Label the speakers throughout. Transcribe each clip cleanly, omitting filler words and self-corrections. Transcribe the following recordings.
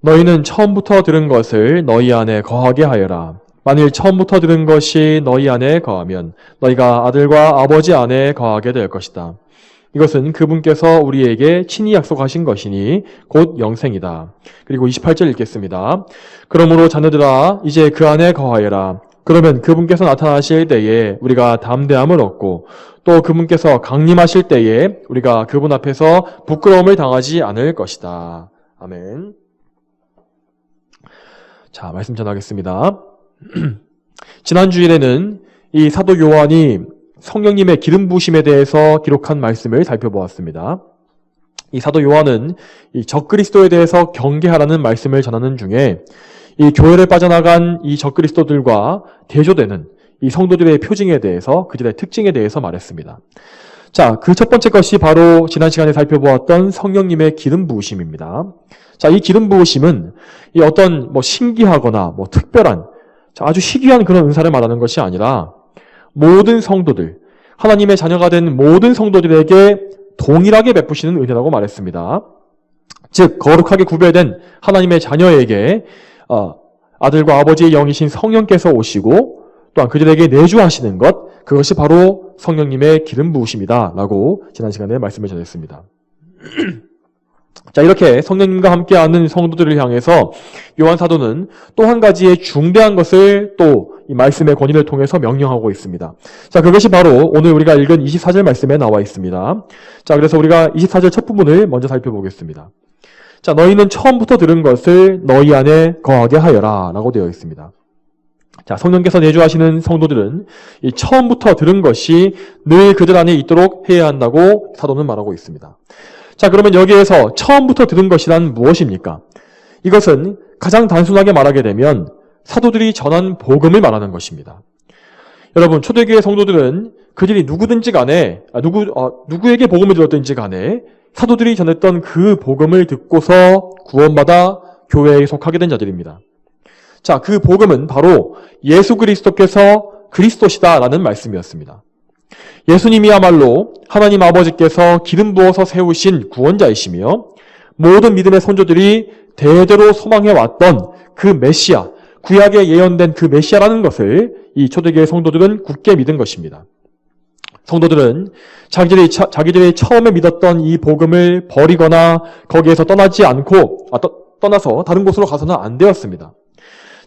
Speaker 1: 너희는 처음부터 들은 것을 너희 안에 거하게 하여라. 만일 처음부터 들은 것이 너희 안에 거하면 너희가 아들과 아버지 안에 거하게 될 것이다. 이것은 그분께서 우리에게 친히 약속하신 것이니 곧 영생이다. 그리고 28절 읽겠습니다. 그러므로 자녀들아 이제 그 안에 거하여라. 그러면 그분께서 나타나실 때에 우리가 담대함을 얻고 또 그분께서 강림하실 때에 우리가 그분 앞에서 부끄러움을 당하지 않을 것이다. 아멘. 자, 말씀 전하겠습니다. 지난 주일에는 이 사도 요한이 성령님의 기름 부으심에 대해서 기록한 말씀을 살펴보았습니다. 이 사도 요한은 이 적그리스도에 대해서 경계하라는 말씀을 전하는 중에 이 교회를 빠져나간 이 적그리스도들과 대조되는 이 성도들의 표징에 대해서 그들의 특징에 대해서 말했습니다. 자, 그 첫 번째 것이 바로 지난 시간에 살펴보았던 성령님의 기름 부으심입니다. 자, 이 기름 부으심은 이 어떤 신기하거나 특별한 아주 희귀한 그런 은사를 말하는 것이 아니라 모든 성도들, 하나님의 자녀가 된 모든 성도들에게 동일하게 베푸시는 은혜라고 말했습니다. 즉 거룩하게 구별된 하나님의 자녀에게 아들과 아버지의 영이신 성령께서 오시고 또한 그들에게 내주하시는 것, 그것이 바로 성령님의 기름 부으심이다 라고 지난 시간에 말씀을 전했습니다. 자, 이렇게 성령님과 함께하는 성도들을 향해서 요한 사도는 또 한 가지의 중대한 것을 또 이 말씀의 권위를 통해서 명령하고 있습니다. 자, 그것이 바로 오늘 우리가 읽은 24절 말씀에 나와 있습니다. 자, 그래서 우리가 24절 첫 부분을 먼저 살펴보겠습니다. 자, 너희는 처음부터 들은 것을 너희 안에 거하게 하여라 라고 되어 있습니다. 자, 성령께서 내주하시는 성도들은 이 처음부터 들은 것이 늘 그들 안에 있도록 해야 한다고 사도는 말하고 있습니다. 자, 그러면 여기에서 처음부터 들은 것이란 무엇입니까? 이것은 가장 단순하게 말하게 되면 사도들이 전한 복음을 말하는 것입니다. 여러분, 초대교회 성도들은 그들이 누구든지 간에 누구에게 복음을 들었든지 간에 사도들이 전했던 그 복음을 듣고서 구원받아 교회에 속하게 된 자들입니다. 자, 그 복음은 바로 예수 그리스도께서 그리스도시다라는 말씀이었습니다. 예수님이야말로 하나님 아버지께서 기름 부어서 세우신 구원자이시며 모든 믿음의 선조들이 대대로 소망해왔던 그 메시아, 구약에 예언된 그 메시아라는 것을 이 초대교회 성도들은 굳게 믿은 것입니다. 성도들은 자기들이 처음에 믿었던 이 복음을 버리거나 거기에서 떠나서 다른 곳으로 가서는 안 되었습니다.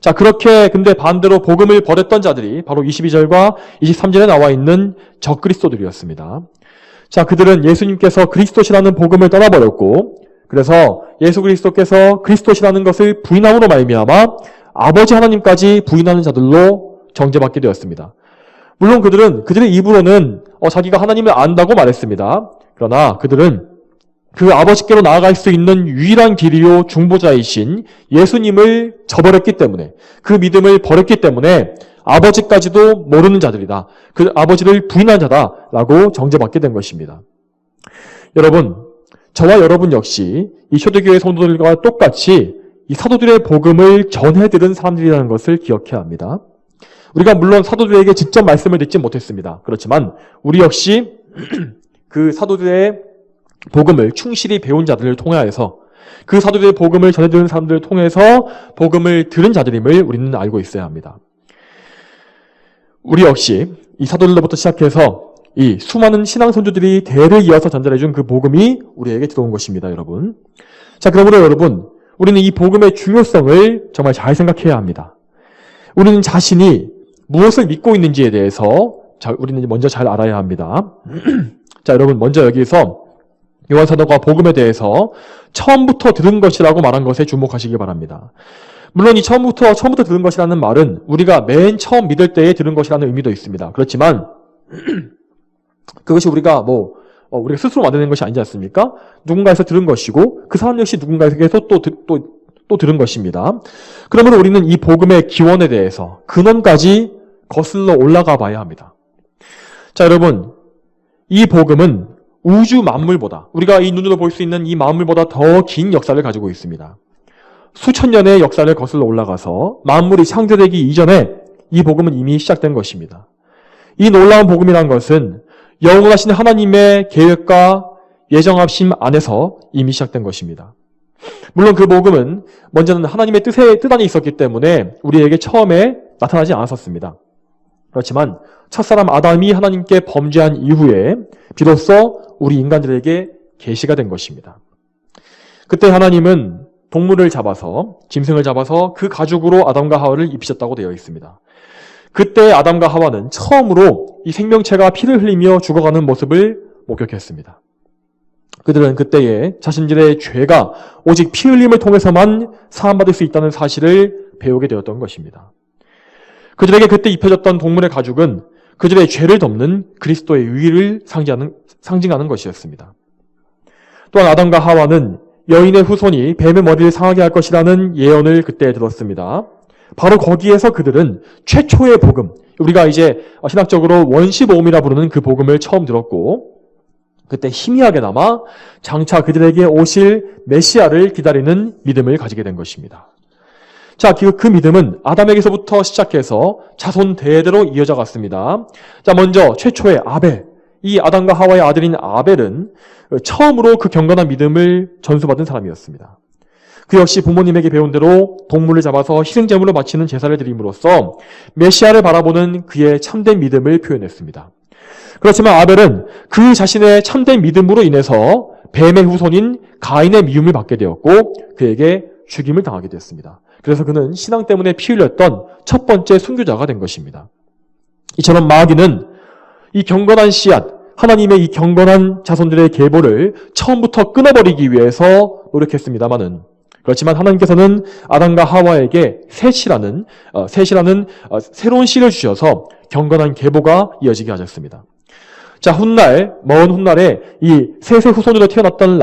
Speaker 1: 자, 그렇게 근데 반대로 복음을 버렸던 자들이 바로 22절과 23절에 나와 있는 적그리스도들이었습니다. 자, 그들은 예수님께서 그리스도시라는 복음을 떠나버렸고 그래서 예수 그리스도께서 그리스도시라는 것을 부인함으로 말미암아 아버지 하나님까지 부인하는 자들로 정죄받게 되었습니다. 물론 그들의 입으로는 자기가 하나님을 안다고 말했습니다. 그러나 그들은 그 아버지께로 나아갈 수 있는 유일한 길이요 중보자이신 예수님을 저버렸기 때문에, 그 믿음을 버렸기 때문에 아버지까지도 모르는 자들이다. 그 아버지를 부인한 자다라고 정죄받게 된 것입니다. 여러분, 저와 여러분 역시 이 초대교회 성도들과 똑같이 이 사도들의 복음을 전해들은 사람들이라는 것을 기억해야 합니다. 우리가 물론 사도들에게 직접 말씀을 듣지 못했습니다. 그렇지만 우리 역시 그 사도들의 복음을 충실히 배운 자들을 통하여서 그 사도들의 복음을 전해들은 사람들을 통해서 복음을 들은 자들임을 우리는 알고 있어야 합니다. 우리 역시 이 사도들로부터 시작해서 이 수많은 신앙 선조들이 대를 이어서 전달해준 그 복음이 우리에게 들어온 것입니다, 여러분. 자, 그러므로 여러분, 우리는 이 복음의 중요성을 정말 잘 생각해야 합니다. 우리는 자신이 무엇을 믿고 있는지에 대해서 우리는 먼저 잘 알아야 합니다. 자, 여러분, 먼저 여기서 요한 사도가 복음에 대해서 처음부터 들은 것이라고 말한 것에 주목하시기 바랍니다. 물론 이 처음부터 들은 것이라는 말은 우리가 맨 처음 믿을 때에 들은 것이라는 의미도 있습니다. 그렇지만 그것이 우리가 스스로 만드는 것이 아니지 않습니까? 누군가에서 들은 것이고 그 사람 역시 누군가에게서 또 들은 것입니다. 그러므로 우리는 이 복음의 기원에 대해서 근원까지 거슬러 올라가 봐야 합니다. 자, 여러분, 이 복음은 우주 만물보다, 우리가 이 눈으로 볼 수 있는 이 만물보다 더 긴 역사를 가지고 있습니다. 수천 년의 역사를 거슬러 올라가서 만물이 창조되기 이전에 이 복음은 이미 시작된 것입니다. 이 놀라운 복음이란 것은 영원하신 하나님의 계획과 예정하심 안에서 이미 시작된 것입니다. 물론 그 복음은 먼저는 하나님의 뜻 안에 있었기 때문에 우리에게 처음에 나타나지 않았었습니다. 그렇지만 첫사람 아담이 하나님께 범죄한 이후에 비로소 우리 인간들에게 계시가 된 것입니다. 그때 하나님은 동물을 잡아서, 짐승을 잡아서 그 가죽으로 아담과 하와를 입히셨다고 되어 있습니다. 그때 아담과 하와는 처음으로 이 생명체가 피를 흘리며 죽어가는 모습을 목격했습니다. 그들은 그때에 자신들의 죄가 오직 피 흘림을 통해서만 사함받을 수 있다는 사실을 배우게 되었던 것입니다. 그들에게 그때 입혀졌던 동물의 가죽은 그들의 죄를 덮는 그리스도의 의를 상징하는 것이었습니다. 또한 아담과 하와는 여인의 후손이 뱀의 머리를 상하게 할 것이라는 예언을 그때 들었습니다. 바로 거기에서 그들은 최초의 복음, 우리가 이제 신학적으로 원시복음이라 부르는 그 복음을 처음 들었고, 그때 희미하게나마 장차 그들에게 오실 메시아를 기다리는 믿음을 가지게 된 것입니다. 자, 그 믿음은 아담에게서부터 시작해서 자손 대대로 이어져 갔습니다. 자, 먼저 최초의 아벨, 이 아담과 하와의 아들인 아벨은 처음으로 그 경건한 믿음을 전수받은 사람이었습니다. 그 역시 부모님에게 배운 대로 동물을 잡아서 희생제물로 바치는 제사를 드림으로써 메시아를 바라보는 그의 참된 믿음을 표현했습니다. 그렇지만 아벨은 그 자신의 참된 믿음으로 인해서 뱀의 후손인 가인의 미움을 받게 되었고 그에게 죽임을 당하게 되었습니다. 그래서 그는 신앙 때문에 피 흘렸던 첫 번째 순교자가 된 것입니다. 이처럼 마귀는 이 경건한 씨앗, 하나님의 이 경건한 자손들의 계보를 처음부터 끊어버리기 위해서 노력했습니다마는, 그렇지만 하나님께서는 아담과 하와에게 셋이라는 새로운 씨를 주셔서 경건한 계보가 이어지게 하셨습니다. 자, 먼 훗날에 이 셋의 후손으로 태어났던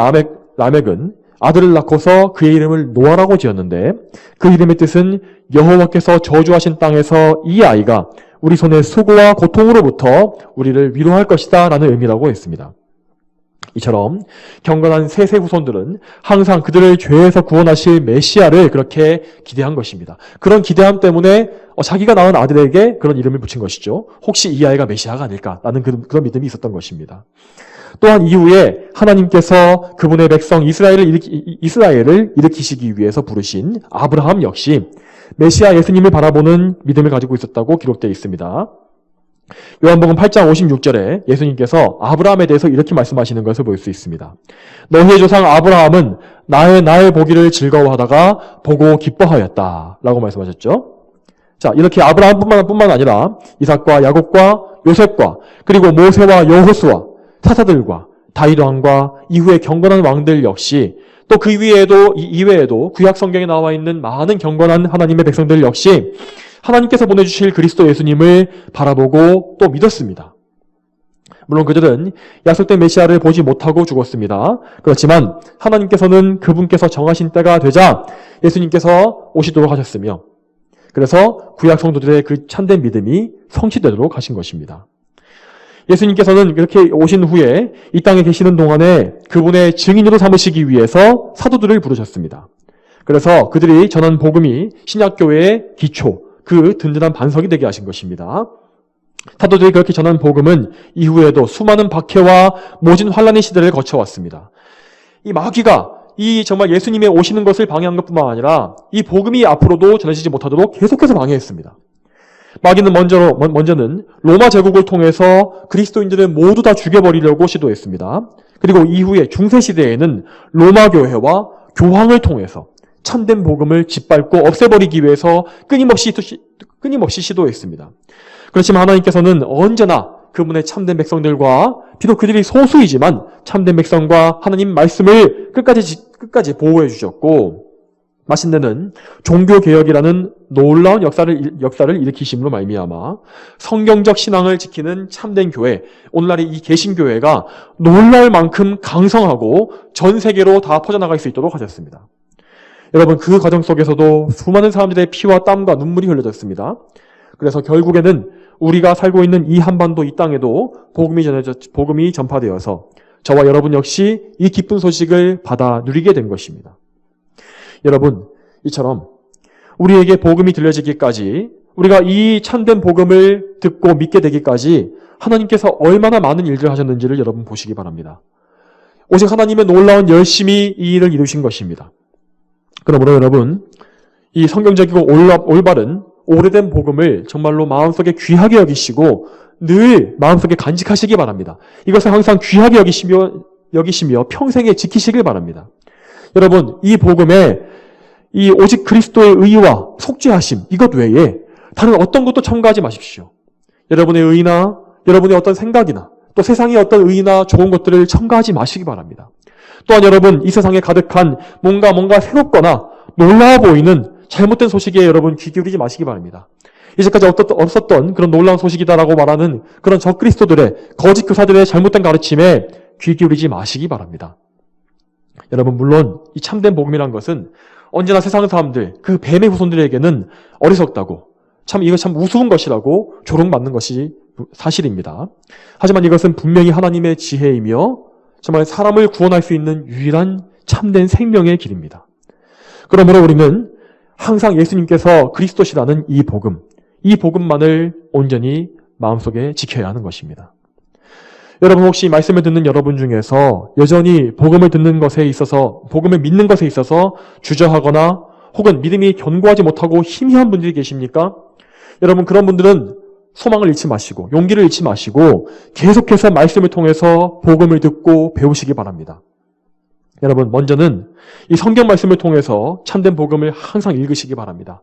Speaker 1: 라멕은 아들을 낳고서 그의 이름을 노아라고 지었는데, 그 이름의 뜻은 여호와께서 저주하신 땅에서 이 아이가 우리 손의 수고와 고통으로부터 우리를 위로할 것이다 라는 의미라고 했습니다. 이처럼 경건한 셋의 후손들은 항상 그들을 죄에서 구원하실 메시아를 그렇게 기대한 것입니다. 그런 기대함 때문에 자기가 낳은 아들에게 그런 이름을 붙인 것이죠. 혹시 이 아이가 메시아가 아닐까라는 그런 믿음이 있었던 것입니다. 또한 이후에 하나님께서 그분의 백성 이스라엘을 일으키시기 위해서 부르신 아브라함 역시 메시아 예수님을 바라보는 믿음을 가지고 있었다고 기록되어 있습니다. 요한복음 8장 56절에 예수님께서 아브라함에 대해서 이렇게 말씀하시는 것을 볼 수 있습니다. 너희의 조상 아브라함은 나의 보기를 즐거워하다가 보고 기뻐하였다 라고 말씀하셨죠. 자, 이렇게 아브라함뿐만 아니라 이삭과 야곱과 요셉과 그리고 모세와 여호수아, 사사들과 다윗 왕과 이후의 경건한 왕들 역시, 또 그 이외에도 구약 성경에 나와 있는 많은 경건한 하나님의 백성들 역시 하나님께서 보내주실 그리스도 예수님을 바라보고 또 믿었습니다. 물론 그들은 약속된 메시아를 보지 못하고 죽었습니다. 그렇지만 하나님께서는 그분께서 정하신 때가 되자 예수님께서 오시도록 하셨으며, 그래서 구약 성도들의 그 참된 믿음이 성취되도록 하신 것입니다. 예수님께서는 이렇게 오신 후에 이 땅에 계시는 동안에 그분의 증인으로 삼으시기 위해서 사도들을 부르셨습니다. 그래서 그들이 전한 복음이 신약교회의 기초, 그 든든한 반석이 되게 하신 것입니다. 사도들이 그렇게 전한 복음은 이후에도 수많은 박해와 모진 환란의 시대를 거쳐왔습니다. 이 마귀가 정말 예수님의 오시는 것을 방해한 것뿐만 아니라 이 복음이 앞으로도 전해지지 못하도록 계속해서 방해했습니다. 마귀는 먼저는 로마 제국을 통해서 그리스도인들을 모두 다 죽여버리려고 시도했습니다. 그리고 이후에 중세시대에는 로마 교회와 교황을 통해서 참된 복음을 짓밟고 없애버리기 위해서 끊임없이 시도했습니다. 그렇지만 하나님께서는 언제나 그분의 참된 백성들과, 비록 그들이 소수이지만 참된 백성과 하나님 말씀을 끝까지 보호해 주셨고, 마침내는 종교개혁이라는 놀라운 역사를 일으키심으로 말미암아 성경적 신앙을 지키는 참된 교회, 오늘날의 이 개신교회가 놀라울 만큼 강성하고 전 세계로 다 퍼져나갈 수 있도록 하셨습니다. 여러분, 그 과정 속에서도 수많은 사람들의 피와 땀과 눈물이 흘려졌습니다. 그래서 결국에는 우리가 살고 있는 이 한반도 이 땅에도 복음이 전파되어서 저와 여러분 역시 이 기쁜 소식을 받아 누리게 된 것입니다. 여러분, 이처럼 우리에게 복음이 들려지기까지, 우리가 이 참된 복음을 듣고 믿게 되기까지 하나님께서 얼마나 많은 일들을 하셨는지를 여러분 보시기 바랍니다. 오직 하나님의 놀라운 열심히 이 일을 이루신 것입니다. 그러므로 여러분, 이 성경적이고 올바른 오래된 복음을 정말로 마음속에 귀하게 여기시고 늘 마음속에 간직하시기 바랍니다. 이것을 항상 귀하게 여기시며 평생에 지키시길 바랍니다. 여러분, 이 복음에 이 오직 그리스도의 의와 속죄하심, 이것 외에 다른 어떤 것도 첨가하지 마십시오. 여러분의 의나 여러분의 어떤 생각이나 또 세상의 어떤 의나 좋은 것들을 첨가하지 마시기 바랍니다. 또한 여러분, 이 세상에 가득한 뭔가 새롭거나 놀라워 보이는 잘못된 소식에 여러분 귀 기울이지 마시기 바랍니다. 이제까지 없었던 그런 놀라운 소식이다라고 말하는 그런 적그리스도들의 거짓 교사들의 잘못된 가르침에 귀 기울이지 마시기 바랍니다. 여러분, 물론 이 참된 복음이란 것은 언제나 세상 사람들, 그 뱀의 후손들에게는 어리석다고 이거 참 우스운 것이라고 조롱받는 것이 사실입니다. 하지만 이것은 분명히 하나님의 지혜이며 정말 사람을 구원할 수 있는 유일한 참된 생명의 길입니다. 그러므로 우리는 항상 예수님께서 그리스도시라는 이 복음만을 온전히 마음속에 지켜야 하는 것입니다. 여러분, 혹시 말씀을 듣는 여러분 중에서 여전히 복음을 듣는 것에 있어서, 복음을 믿는 것에 있어서 주저하거나 혹은 믿음이 견고하지 못하고 희미한 분들이 계십니까? 여러분, 그런 분들은 소망을 잃지 마시고 용기를 잃지 마시고 계속해서 말씀을 통해서 복음을 듣고 배우시기 바랍니다. 여러분, 먼저는 이 성경 말씀을 통해서 참된 복음을 항상 읽으시기 바랍니다.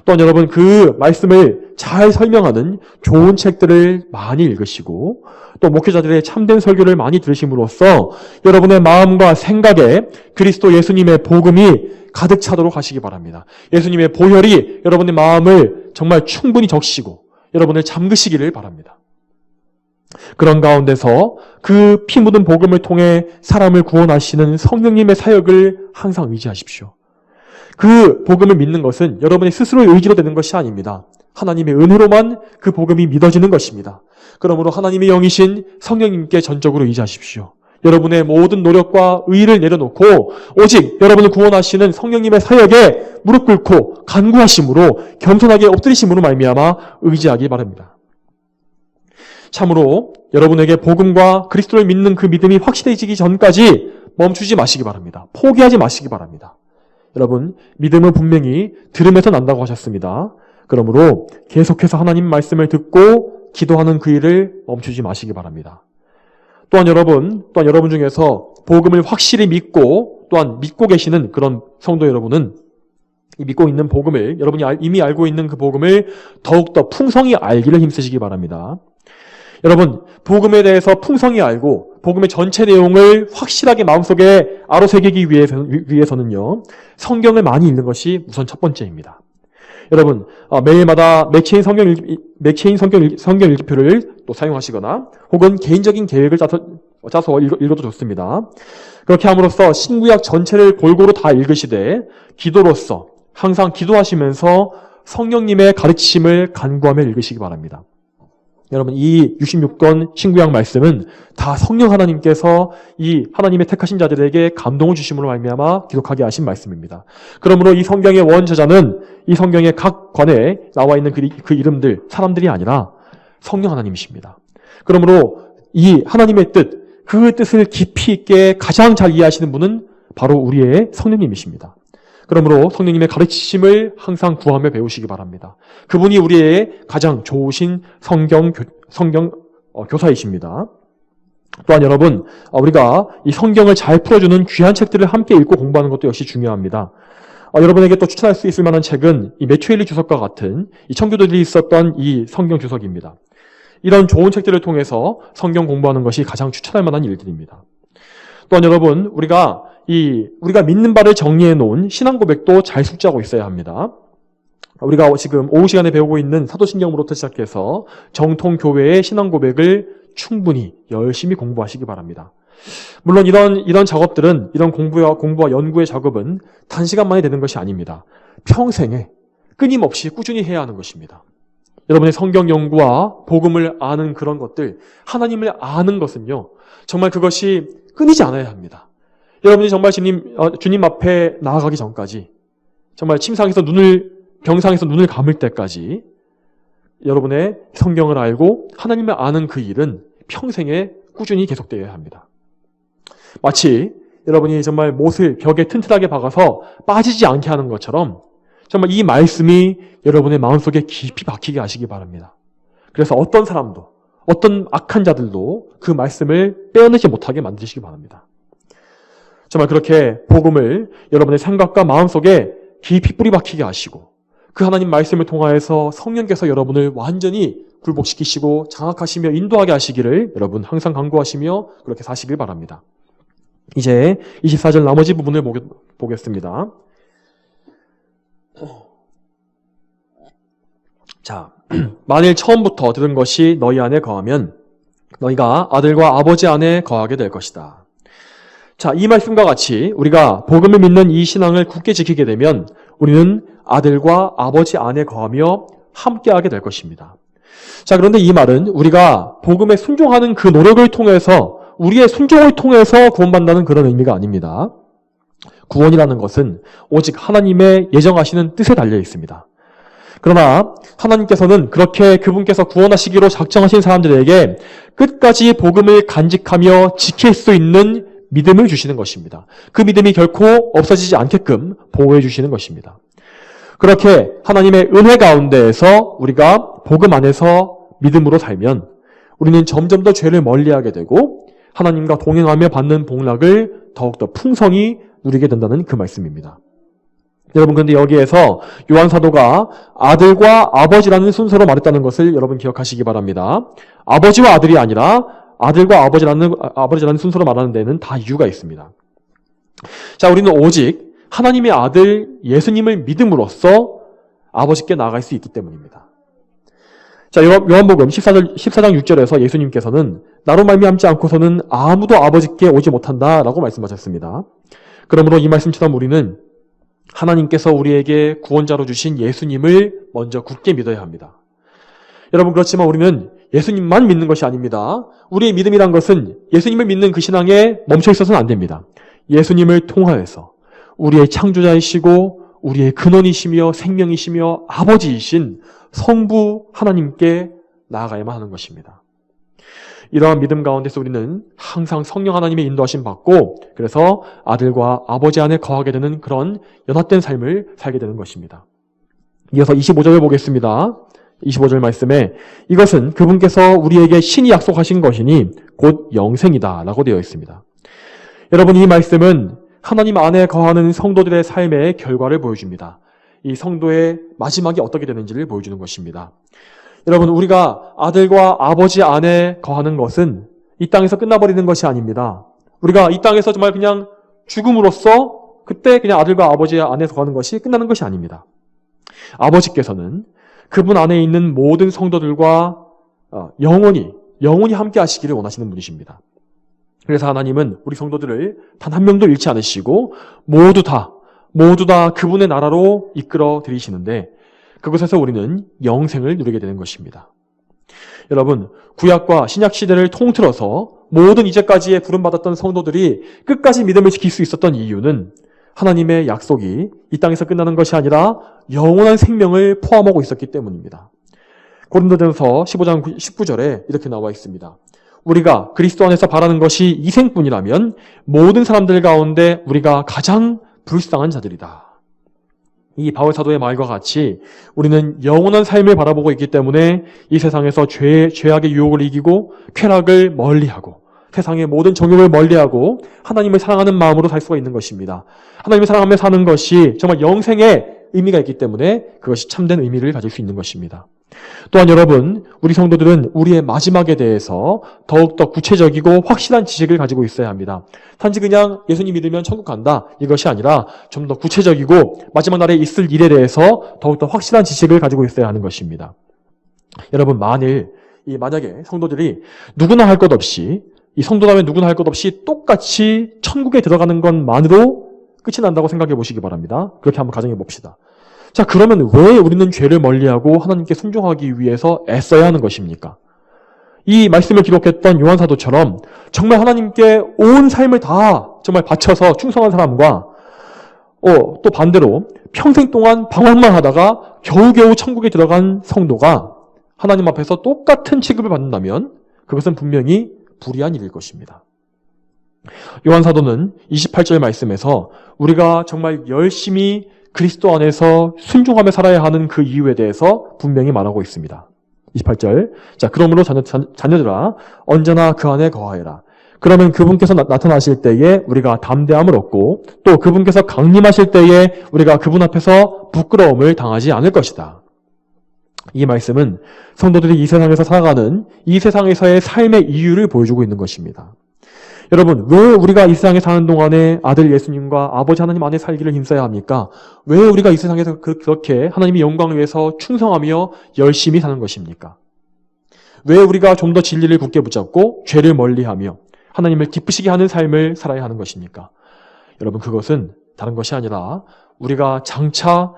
Speaker 1: 또한 여러분, 그 말씀을 잘 설명하는 좋은 책들을 많이 읽으시고 또 목회자들의 참된 설교를 많이 들으심으로써 여러분의 마음과 생각에 그리스도 예수님의 복음이 가득 차도록 하시기 바랍니다. 예수님의 보혈이 여러분의 마음을 정말 충분히 적시고 여러분을 잠그시기를 바랍니다. 그런 가운데서 그 피 묻은 복음을 통해 사람을 구원하시는 성령님의 사역을 항상 의지하십시오. 그 복음을 믿는 것은 여러분의 스스로의 의지로 되는 것이 아닙니다. 하나님의 은혜로만 그 복음이 믿어지는 것입니다. 그러므로 하나님의 영이신 성령님께 전적으로 의지하십시오. 여러분의 모든 노력과 의의를 내려놓고 오직 여러분을 구원하시는 성령님의 사역에 무릎 꿇고 간구하심으로 겸손하게 엎드리심으로 말미암아 의지하기 바랍니다. 참으로 여러분에게 복음과 그리스도를 믿는 그 믿음이 확실해지기 전까지 멈추지 마시기 바랍니다. 포기하지 마시기 바랍니다. 여러분, 믿음은 분명히 들음에서 난다고 하셨습니다. 그러므로 계속해서 하나님 말씀을 듣고 기도하는 그 일을 멈추지 마시기 바랍니다. 또한 여러분 중에서 복음을 확실히 믿고 또한 믿고 계시는 그런 성도 여러분은 이 믿고 있는 복음을, 여러분이 이미 알고 있는 그 복음을 더욱더 풍성히 알기를 힘쓰시기 바랍니다. 여러분, 복음에 대해서 풍성히 알고 복음의 전체 내용을 확실하게 마음속에 아로새기기 위해서는요, 성경을 많이 읽는 것이 우선 첫 번째입니다. 여러분, 매일마다 맥케인 성경 읽기표를 또 사용하시거나 혹은 개인적인 계획을 짜서 읽어도 좋습니다. 그렇게 함으로써 신구약 전체를 골고루 다 읽으시되 기도로서 항상 기도하시면서 성령님의 가르치심을 간구하며 읽으시기 바랍니다. 여러분, 이 66권 신구약 말씀은 다 성령 하나님께서 이 하나님의 택하신 자들에게 감동을 주심으로 말미암아 기록하게 하신 말씀입니다. 그러므로 이 성경의 원저자는 이 성경의 각 관에 나와 있는 그 이름들, 사람들이 아니라 성령 하나님이십니다. 그러므로 이 하나님의 뜻, 그 뜻을 깊이 있게 가장 잘 이해하시는 분은 바로 우리의 성령님이십니다. 그러므로 성령님의 가르치심을 항상 구하며 배우시기 바랍니다. 그분이 우리의 가장 좋으신 성경 교사이십니다. 또한 여러분, 우리가 이 성경을 잘 풀어주는 귀한 책들을 함께 읽고 공부하는 것도 역시 중요합니다. 여러분에게 또 추천할 수 있을 만한 책은 이 매튜엘리 주석과 같은 이 청교도들이 있었던 이 성경 주석입니다. 이런 좋은 책들을 통해서 성경 공부하는 것이 가장 추천할 만한 일들입니다. 또한 여러분, 우리가 믿는 바를 정리해 놓은 신앙 고백도 잘 숙지하고 있어야 합니다. 우리가 지금 오후 시간에 배우고 있는 사도신경부터 시작해서 정통 교회의 신앙 고백을 충분히 열심히 공부하시기 바랍니다. 물론 이런 작업들은, 이런 공부와 연구의 작업은 단시간 만에 되는 것이 아닙니다. 평생에 끊임없이 꾸준히 해야 하는 것입니다. 여러분의 성경 연구와 복음을 아는 그런 것들, 하나님을 아는 것은요, 정말 그것이 끊이지 않아야 합니다. 여러분이 정말 주님 앞에 나아가기 전까지, 정말 병상에서 눈을 감을 때까지 여러분의 성경을 알고 하나님을 아는 그 일은 평생에 꾸준히 계속되어야 합니다. 마치 여러분이 정말 못을 벽에 튼튼하게 박아서 빠지지 않게 하는 것처럼 정말 이 말씀이 여러분의 마음속에 깊이 박히게 하시기 바랍니다. 그래서 어떤 사람도, 어떤 악한 자들도 그 말씀을 빼어내지 못하게 만드시기 바랍니다. 정말 그렇게 복음을 여러분의 생각과 마음속에 깊이 뿌리 박히게 하시고 그 하나님 말씀을 통하여서 성령께서 여러분을 완전히 굴복시키시고 장악하시며 인도하게 하시기를 여러분 항상 간구하시며 그렇게 사시길 바랍니다. 이제 24절 나머지 부분을 보겠습니다. 자, 만일 처음부터 들은 것이 너희 안에 거하면 너희가 아들과 아버지 안에 거하게 될 것이다. 자, 이 말씀과 같이 우리가 복음을 믿는 이 신앙을 굳게 지키게 되면 우리는 아들과 아버지 안에 거하며 함께하게 될 것입니다. 자, 그런데 이 말은 우리가 복음에 순종하는 그 노력을 통해서 우리의 순종을 통해서 구원받는다는 그런 의미가 아닙니다. 구원이라는 것은 오직 하나님의 예정하시는 뜻에 달려 있습니다. 그러나 하나님께서는 그렇게 그분께서 구원하시기로 작정하신 사람들에게 끝까지 복음을 간직하며 지킬 수 있는 믿음을 주시는 것입니다. 그 믿음이 결코 없어지지 않게끔 보호해 주시는 것입니다. 그렇게 하나님의 은혜 가운데에서 우리가 복음 안에서 믿음으로 살면 우리는 점점 더 죄를 멀리하게 되고 하나님과 동행하며 받는 복락을 더욱더 풍성히 누리게 된다는 그 말씀입니다. 여러분, 그런데 여기에서 요한 사도가 아들과 아버지라는 순서로 말했다는 것을 여러분 기억하시기 바랍니다. 아버지와 아들이 아니라 아들과 아버지라는 순서로 말하는 데는 다 이유가 있습니다. 자, 우리는 오직 하나님의 아들 예수님을 믿음으로써 아버지께 나아갈 수 있기 때문입니다. 자, 요한복음 14장 6절에서 예수님께서는 나로 말미암지 않고서는 아무도 아버지께 오지 못한다라고 말씀하셨습니다. 그러므로 이 말씀처럼 우리는 하나님께서 우리에게 구원자로 주신 예수님을 먼저 굳게 믿어야 합니다. 여러분, 그렇지만 우리는 예수님만 믿는 것이 아닙니다. 우리의 믿음이란 것은 예수님을 믿는 그 신앙에 멈춰 있어서는 안 됩니다. 예수님을 통하여서 우리의 창조자이시고 우리의 근원이시며 생명이시며 아버지이신 성부 하나님께 나아가야만 하는 것입니다. 이러한 믿음 가운데서 우리는 항상 성령 하나님의 인도하심 받고 그래서 아들과 아버지 안에 거하게 되는 그런 연합된 삶을 살게 되는 것입니다. 이어서 25절을 보겠습니다. 25절 말씀에 이것은 그분께서 우리에게 신이 약속하신 것이니 곧 영생이다 라고 되어 있습니다. 여러분, 이 말씀은 하나님 안에 거하는 성도들의 삶의 결과를 보여줍니다. 이 성도의 마지막이 어떻게 되는지를 보여주는 것입니다. 여러분, 우리가 아들과 아버지 안에 거하는 것은 이 땅에서 끝나버리는 것이 아닙니다. 우리가 이 땅에서 정말 그냥 죽음으로써 그때 그냥 아들과 아버지 안에서 거하는 것이 끝나는 것이 아닙니다. 아버지께서는 그분 안에 있는 모든 성도들과 영원히 함께 하시기를 원하시는 분이십니다. 그래서 하나님은 우리 성도들을 단 한 명도 잃지 않으시고 모두 다 그분의 나라로 이끌어 들이시는데 그곳에서 우리는 영생을 누리게 되는 것입니다. 여러분, 구약과 신약 시대를 통틀어서 모든 이제까지의 부름받았던 성도들이 끝까지 믿음을 지킬 수 있었던 이유는 하나님의 약속이 이 땅에서 끝나는 것이 아니라 영원한 생명을 포함하고 있었기 때문입니다. 고린도전서 15장 19절에 이렇게 나와 있습니다. 우리가 그리스도 안에서 바라는 것이 이생뿐이라면 모든 사람들 가운데 우리가 가장 불쌍한 자들이다. 이 바울 사도의 말과 같이 우리는 영원한 삶을 바라보고 있기 때문에 이 세상에서 죄악의 유혹을 이기고 쾌락을 멀리하고 세상의 모든 정욕을 멀리하고 하나님을 사랑하는 마음으로 살 수가 있는 것입니다. 하나님을 사랑하며 사는 것이 정말 영생의 의미가 있기 때문에 그것이 참된 의미를 가질 수 있는 것입니다. 또한 여러분, 우리 성도들은 우리의 마지막에 대해서 더욱더 구체적이고 확실한 지식을 가지고 있어야 합니다. 단지 그냥 예수님 믿으면 천국 간다 이것이 아니라 좀 더 구체적이고 마지막 날에 있을 일에 대해서 더욱더 확실한 지식을 가지고 있어야 하는 것입니다. 여러분, 만약에 성도들이 누구나 할 것 없이 이 성도라면 누구나 할 것 없이 똑같이 천국에 들어가는 것만으로 끝이 난다고 생각해 보시기 바랍니다. 그렇게 한번 가정해 봅시다. 자, 그러면 왜 우리는 죄를 멀리하고 하나님께 순종하기 위해서 애써야 하는 것입니까? 이 말씀을 기록했던 요한 사도처럼 정말 하나님께 온 삶을 다 정말 바쳐서 충성한 사람과 또 반대로 평생 동안 방황만 하다가 겨우겨우 천국에 들어간 성도가 하나님 앞에서 똑같은 취급을 받는다면 그것은 분명히 불의한 일일 것입니다. 요한 사도는 28절 말씀에서 우리가 정말 열심히 그리스도 안에서 순종하며 살아야 하는 그 이유에 대해서 분명히 말하고 있습니다. 28절. 자, 그러므로 자녀들아 언제나 그 안에 거하여라. 그러면 그분께서 나타나실 때에 우리가 담대함을 얻고 또 그분께서 강림하실 때에 우리가 그분 앞에서 부끄러움을 당하지 않을 것이다. 이 말씀은 성도들이 이 세상에서 살아가는 이 세상에서의 삶의 이유를 보여주고 있는 것입니다. 여러분, 왜 우리가 이 세상에 사는 동안에 아들 예수님과 아버지 하나님 안에 살기를 힘써야 합니까? 왜 우리가 이 세상에서 그렇게 하나님의 영광을 위해서 충성하며 열심히 사는 것입니까? 왜 우리가 좀 더 진리를 굳게 붙잡고 죄를 멀리하며 하나님을 기쁘시게 하는 삶을 살아야 하는 것입니까? 여러분, 그것은 다른 것이 아니라 우리가 장차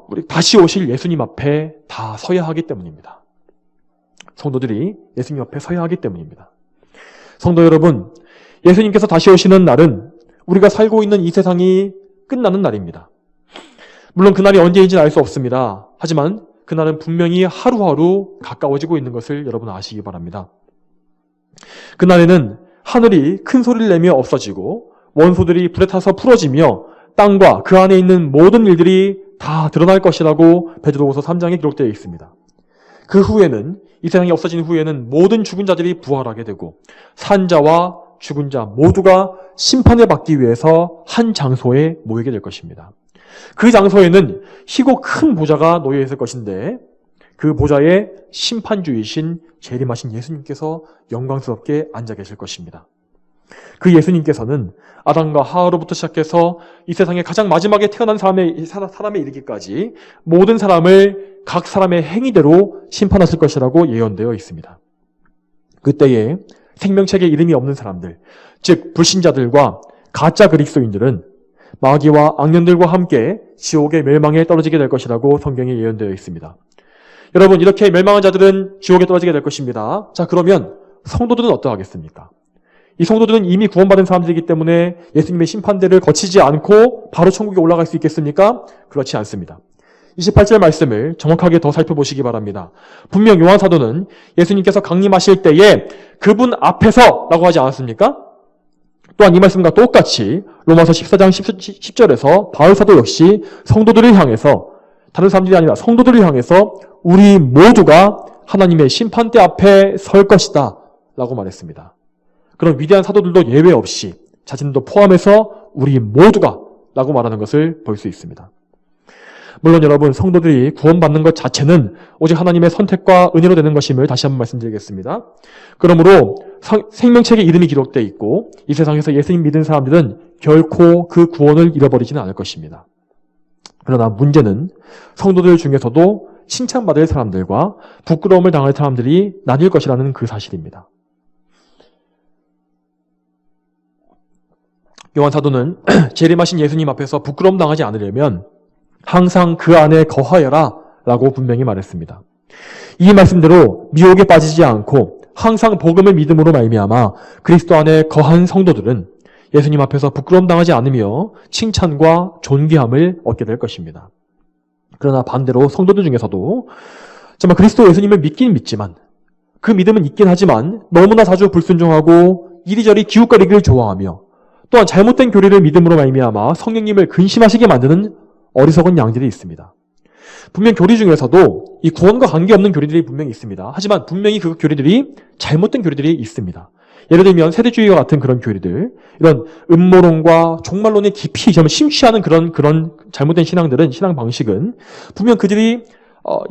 Speaker 1: 우리 다시 오실 예수님 앞에 다 서야 하기 때문입니다. 성도들이 예수님 앞에 서야 하기 때문입니다. 성도 여러분, 예수님께서 다시 오시는 날은 우리가 살고 있는 이 세상이 끝나는 날입니다. 물론 그날이 언제인지는 알 수 없습니다. 하지만 그날은 분명히 하루하루 가까워지고 있는 것을 여러분 아시기 바랍니다. 그날에는 하늘이 큰 소리를 내며 없어지고 원소들이 불에 타서 풀어지며 땅과 그 안에 있는 모든 일들이 다 드러날 것이라고 베드로후서 3장에 기록되어 있습니다. 그 후에는 이 세상이 없어진 후에는 모든 죽은 자들이 부활하게 되고 산자와 죽은 자 모두가 심판을 받기 위해서 한 장소에 모이게 될 것입니다. 그 장소에는 희고 큰 보좌가 놓여 있을 것인데 그 보좌에 심판주이신 재림하신 예수님께서 영광스럽게 앉아 계실 것입니다. 그 예수님께서는 아담과 하와로부터 시작해서 이 세상에 가장 마지막에 태어난 사람에 이르기까지 모든 사람을 각 사람의 행위대로 심판하실 것이라고 예언되어 있습니다. 그때에 생명책에 이름이 없는 사람들, 즉 불신자들과 가짜 그리스도인들은 마귀와 악령들과 함께 지옥의 멸망에 떨어지게 될 것이라고 성경에 예언되어 있습니다. 여러분, 이렇게 멸망한 자들은 지옥에 떨어지게 될 것입니다. 자, 그러면 성도들은 어떠하겠습니까? 이 성도들은 이미 구원받은 사람들이기 때문에 예수님의 심판대를 거치지 않고 바로 천국에 올라갈 수 있겠습니까? 그렇지 않습니다. 28절 말씀을 정확하게 더 살펴보시기 바랍니다. 분명 요한 사도는 예수님께서 강림하실 때에 그분 앞에서 라고 하지 않았습니까? 또한 이 말씀과 똑같이 로마서 14장 10절에서 바울 사도 역시 성도들을 향해서, 다른 사람들이 아니라 성도들을 향해서 우리 모두가 하나님의 심판대 앞에 설 것이다 라고 말했습니다. 그런 위대한 사도들도 예외 없이 자신도 포함해서 우리 모두가 라고 말하는 것을 볼 수 있습니다. 물론 여러분, 성도들이 구원받는 것 자체는 오직 하나님의 선택과 은혜로 되는 것임을 다시 한번 말씀드리겠습니다. 그러므로 생명책에 이름이 기록되어 있고 이 세상에서 예수님 믿은 사람들은 결코 그 구원을 잃어버리지는 않을 것입니다. 그러나 문제는 성도들 중에서도 칭찬받을 사람들과 부끄러움을 당할 사람들이 나뉠 것이라는 그 사실입니다. 요한 사도는 재림하신 예수님 앞에서 부끄러움 당하지 않으려면 항상 그 안에 거하여라 라고 분명히 말했습니다. 이 말씀대로 미혹에 빠지지 않고 항상 복음을 믿음으로 말미암아 그리스도 안에 거한 성도들은 예수님 앞에서 부끄러움 당하지 않으며 칭찬과 존귀함을 얻게 될 것입니다. 그러나 반대로 성도들 중에서도 정말 그리스도 예수님을 믿긴 믿지만 그 믿음은 있긴 하지만 너무나 자주 불순종하고 이리저리 기웃거리기를 좋아하며 또한 잘못된 교리를 믿음으로 말미암아 성령님을 근심하시게 만드는 어리석은 양들이 있습니다. 분명 교리 중에서도 이 구원과 관계없는 교리들이 분명히 있습니다. 하지만 분명히 그 교리들이 잘못된 교리들이 있습니다. 예를 들면 세대주의와 같은 그런 교리들, 이런 음모론과 종말론에 깊이 심취하는 그런 잘못된 신앙 방식은 분명 그들이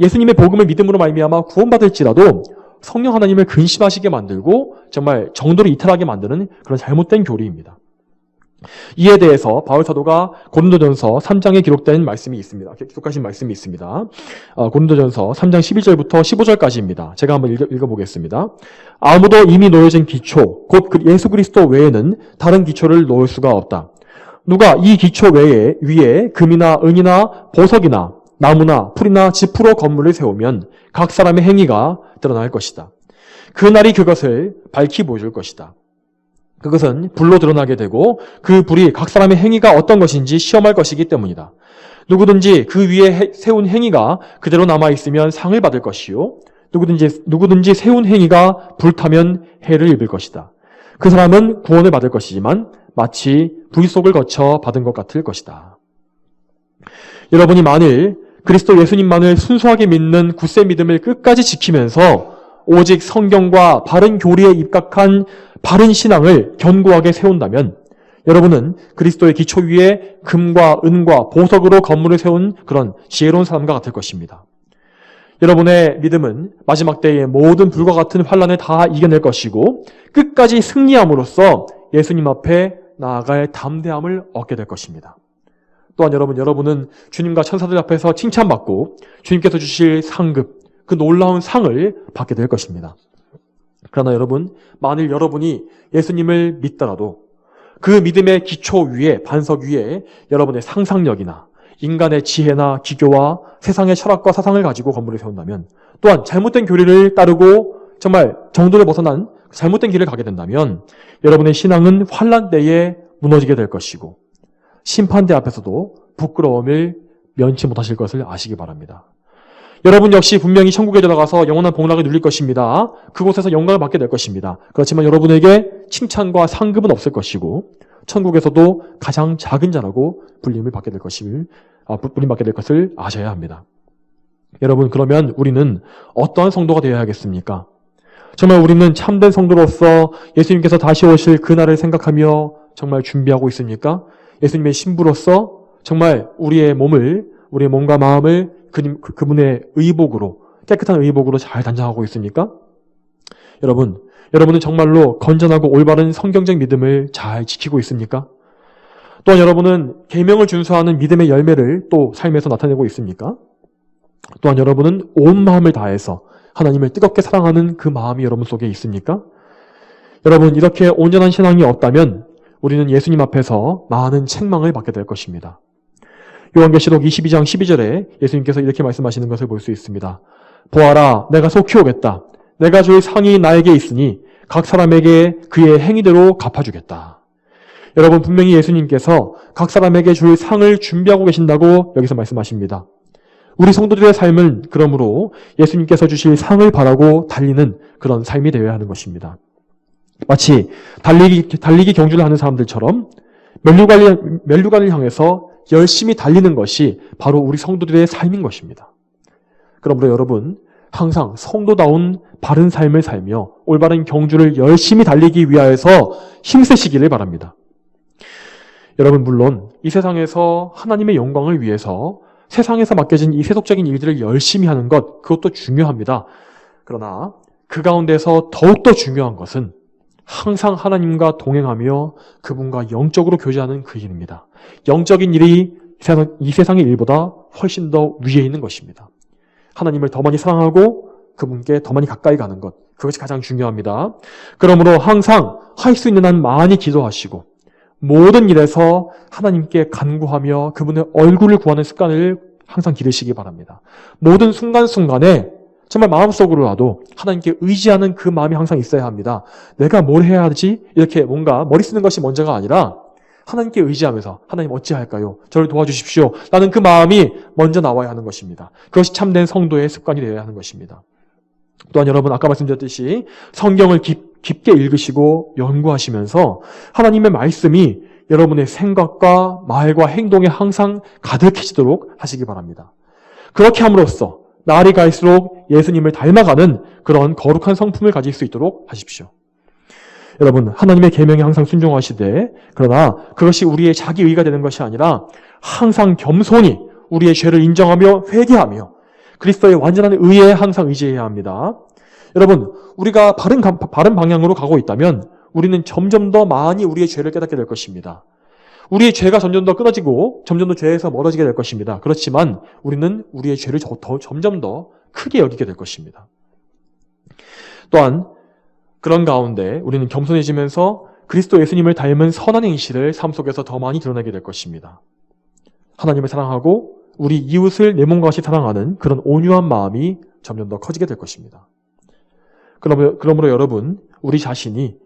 Speaker 1: 예수님의 복음을 믿음으로 말미암아 구원받을지라도 성령 하나님을 근심하시게 만들고 정말 정도를 이탈하게 만드는 그런 잘못된 교리입니다. 이에 대해서 바울 사도가 고린도전서 3장에 기록된 말씀이 있습니다. 기록하신 말씀이 있습니다. 고린도전서 3장 11절부터 15절까지입니다. 제가 한번 읽어보겠습니다. 아무도 이미 놓여진 기초, 곧 예수 그리스도 외에는 다른 기초를 놓을 수가 없다. 누가 이 기초 위에 금이나 은이나 보석이나 나무나 풀이나 짚으로 건물을 세우면 각 사람의 행위가 드러날 것이다. 그날이 그것을 밝히 보여줄 것이다. 그것은 불로 드러나게 되고 그 불이 각 사람의 행위가 어떤 것인지 시험할 것이기 때문이다. 누구든지 그 위에 세운 행위가 그대로 남아있으면 상을 받을 것이요 누구든지 세운 행위가 불타면 해를 입을 것이다. 그 사람은 구원을 받을 것이지만 마치 불속을 거쳐 받은 것 같을 것이다. 여러분이 만일 그리스도 예수님만을 순수하게 믿는 굳세 믿음을 끝까지 지키면서 오직 성경과 바른 교리에 입각한 바른 신앙을 견고하게 세운다면 여러분은 그리스도의 기초 위에 금과 은과 보석으로 건물을 세운 그런 지혜로운 사람과 같을 것입니다. 여러분의 믿음은 마지막 때의 모든 불과 같은 환난을 다 이겨낼 것이고 끝까지 승리함으로써 예수님 앞에 나아갈 담대함을 얻게 될 것입니다. 또한 여러분은 주님과 천사들 앞에서 칭찬받고 주님께서 주실 상급, 그 놀라운 상을 받게 될 것입니다. 그러나 여러분, 만일 여러분이 예수님을 믿더라도 그 믿음의 기초 위에, 반석 위에 여러분의 상상력이나 인간의 지혜나 기교와 세상의 철학과 사상을 가지고 건물을 세운다면, 또한 잘못된 교리를 따르고 정말 정도를 벗어난 잘못된 길을 가게 된다면 여러분의 신앙은 환난 때에 무너지게 될 것이고 심판대 앞에서도 부끄러움을 면치 못하실 것을 아시기 바랍니다. 여러분 역시 분명히 천국에 들어가서 영원한 복락을 누릴 것입니다. 그곳에서 영광을 받게 될 것입니다. 그렇지만 여러분에게 칭찬과 상급은 없을 것이고 천국에서도 가장 작은 자라고 불림받게 될 것을 아셔야 합니다. 여러분, 그러면 우리는 어떠한 성도가 되어야 하겠습니까? 정말 우리는 참된 성도로서 예수님께서 다시 오실 그날을 생각하며 정말 준비하고 있습니까? 예수님의 신부로서 정말 우리의 몸과 마음을 그분의 의복으로, 깨끗한 의복으로 잘 단장하고 있습니까? 여러분은 정말로 건전하고 올바른 성경적 믿음을 잘 지키고 있습니까? 또한 여러분은 계명을 준수하는 믿음의 열매를 또 삶에서 나타내고 있습니까? 또한 여러분은 온 마음을 다해서 하나님을 뜨겁게 사랑하는 그 마음이 여러분 속에 있습니까? 여러분, 이렇게 온전한 신앙이 없다면 우리는 예수님 앞에서 많은 책망을 받게 될 것입니다. 요한계시록 22장 12절에 예수님께서 이렇게 말씀하시는 것을 볼 수 있습니다. 보아라, 내가 속히 오겠다. 내가 줄 상이 나에게 있으니 각 사람에게 그의 행위대로 갚아주겠다. 여러분, 분명히 예수님께서 각 사람에게 줄 상을 준비하고 계신다고 여기서 말씀하십니다. 우리 성도들의 삶은 그러므로 예수님께서 주실 상을 바라고 달리는 그런 삶이 되어야 하는 것입니다. 마치 달리기 경주를 하는 사람들처럼 면류관을 향해서 열심히 달리는 것이 바로 우리 성도들의 삶인 것입니다. 그러므로 여러분, 항상 성도다운 바른 삶을 살며 올바른 경주를 열심히 달리기 위하여서 힘쓰시기를 바랍니다. 여러분, 물론 이 세상에서 하나님의 영광을 위해서 세상에서 맡겨진 이 세속적인 일들을 열심히 하는 것, 그것도 중요합니다. 그러나 그 가운데서 더욱더 중요한 것은 항상 하나님과 동행하며 그분과 영적으로 교제하는 그 일입니다. 영적인 일이 이 세상의 일보다 훨씬 더 위에 있는 것입니다. 하나님을 더 많이 사랑하고 그분께 더 많이 가까이 가는 것, 그것이 가장 중요합니다. 그러므로 항상 할 수 있는 한 많이 기도하시고 모든 일에서 하나님께 간구하며 그분의 얼굴을 구하는 습관을 항상 기르시기 바랍니다. 모든 순간순간에 정말 마음속으로라도 하나님께 의지하는 그 마음이 항상 있어야 합니다. 내가 뭘 해야 하지? 이렇게 뭔가 머리 쓰는 것이 먼저가 아니라 하나님께 의지하면서 하나님 어찌할까요? 저를 도와주십시오. 라는 그 마음이 먼저 나와야 하는 것입니다. 그것이 참된 성도의 습관이 되어야 하는 것입니다. 또한 여러분, 아까 말씀드렸듯이 성경을 깊게 읽으시고 연구하시면서 하나님의 말씀이 여러분의 생각과 말과 행동에 항상 가득해지도록 하시기 바랍니다. 그렇게 함으로써 날이 갈수록 예수님을 닮아가는 그런 거룩한 성품을 가질 수 있도록 하십시오. 여러분, 하나님의 계명에 항상 순종하시되, 그러나 그것이 우리의 자기 의가 되는 것이 아니라 항상 겸손히 우리의 죄를 인정하며 회개하며 그리스도의 완전한 의에 항상 의지해야 합니다. 여러분, 우리가 바른 방향으로 가고 있다면 우리는 점점 더 많이 우리의 죄를 깨닫게 될 것입니다. 우리의 죄가 점점 더 끊어지고 점점 더 죄에서 멀어지게 될 것입니다. 그렇지만 우리는 우리의 죄를 점점 더 크게 여기게 될 것입니다. 또한 그런 가운데 우리는 겸손해지면서 그리스도 예수님을 닮은 선한 행실을 삶 속에서 더 많이 드러내게 될 것입니다. 하나님을 사랑하고 우리 이웃을 내 몸과 같이 사랑하는 그런 온유한 마음이 점점 더 커지게 될 것입니다. 그러므로 여러분 자신이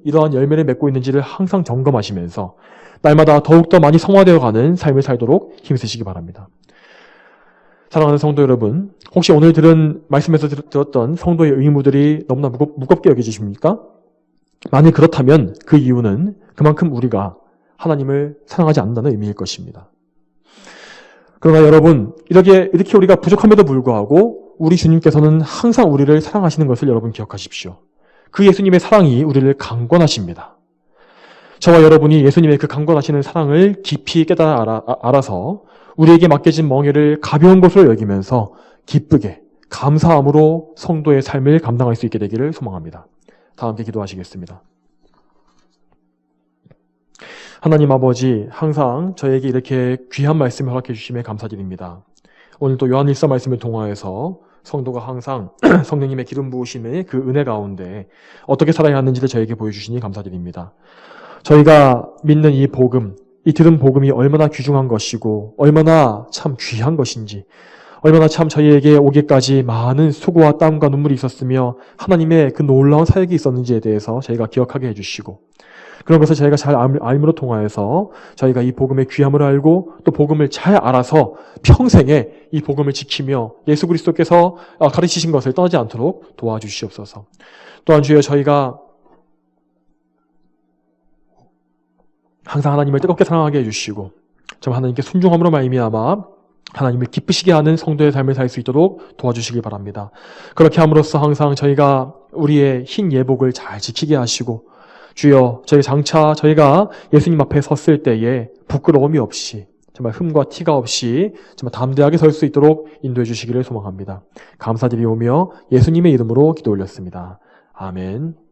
Speaker 1: 이러한 열매를 맺고 있는지를 항상 점검하시면서 날마다 더욱더 많이 성화되어가는 삶을 살도록 힘쓰시기 바랍니다. 사랑하는 성도 여러분, 혹시 오늘 들은 말씀에서 들었던 성도의 의무들이 너무나 무겁게 여겨지십니까? 만일 그렇다면 그 이유는 그만큼 우리가 하나님을 사랑하지 않는다는 의미일 것입니다. 그러나 여러분, 이렇게 우리가 부족함에도 불구하고 우리 주님께서는 항상 우리를 사랑하시는 것을 여러분 기억하십시오. 그 예수님의 사랑이 우리를 강권하십니다. 저와 여러분이 예수님의 그 강권하시는 사랑을 깊이 깨달아 알아서 우리에게 맡겨진 멍에를 가벼운 것으로 여기면서 기쁘게 감사함으로 성도의 삶을 감당할 수 있게 되기를 소망합니다. 다 함께 기도하시겠습니다. 하나님 아버지, 항상 저에게 이렇게 귀한 말씀을 허락해 주심에 감사드립니다. 오늘 또 요한일서 말씀을 통하여서 성도가 항상 성령님의 기름 부으심의 그 은혜 가운데 어떻게 살아야 하는지를 저에게 보여주시니 감사드립니다. 저희가 믿는 이 복음, 이 들은 복음이 얼마나 귀중한 것이고 얼마나 참 귀한 것인지, 얼마나 참 저희에게 오기까지 많은 수고와 땀과 눈물이 있었으며 하나님의 그 놀라운 사역이 있었는지에 대해서 저희가 기억하게 해주시고, 그런 것을 저희가 잘 알므로 통하여서 저희가 이 복음의 귀함을 알고 또 복음을 잘 알아서 평생에 이 복음을 지키며 예수 그리스도께서 가르치신 것을 떠나지 않도록 도와주시옵소서. 또한 주여, 저희가 항상 하나님을 뜨겁게 사랑하게 해주시고 정말 하나님께 순종함으로 말미암아 하나님을 기쁘시게 하는 성도의 삶을 살 수 있도록 도와주시길 바랍니다. 그렇게 함으로써 항상 저희가 우리의 흰 예복을 잘 지키게 하시고, 주여, 저희 장차 저희가 예수님 앞에 섰을 때에 부끄러움이 없이 정말 흠과 티가 없이 정말 담대하게 설 수 있도록 인도해 주시기를 소망합니다. 감사드리오며 예수님의 이름으로 기도 올렸습니다. 아멘.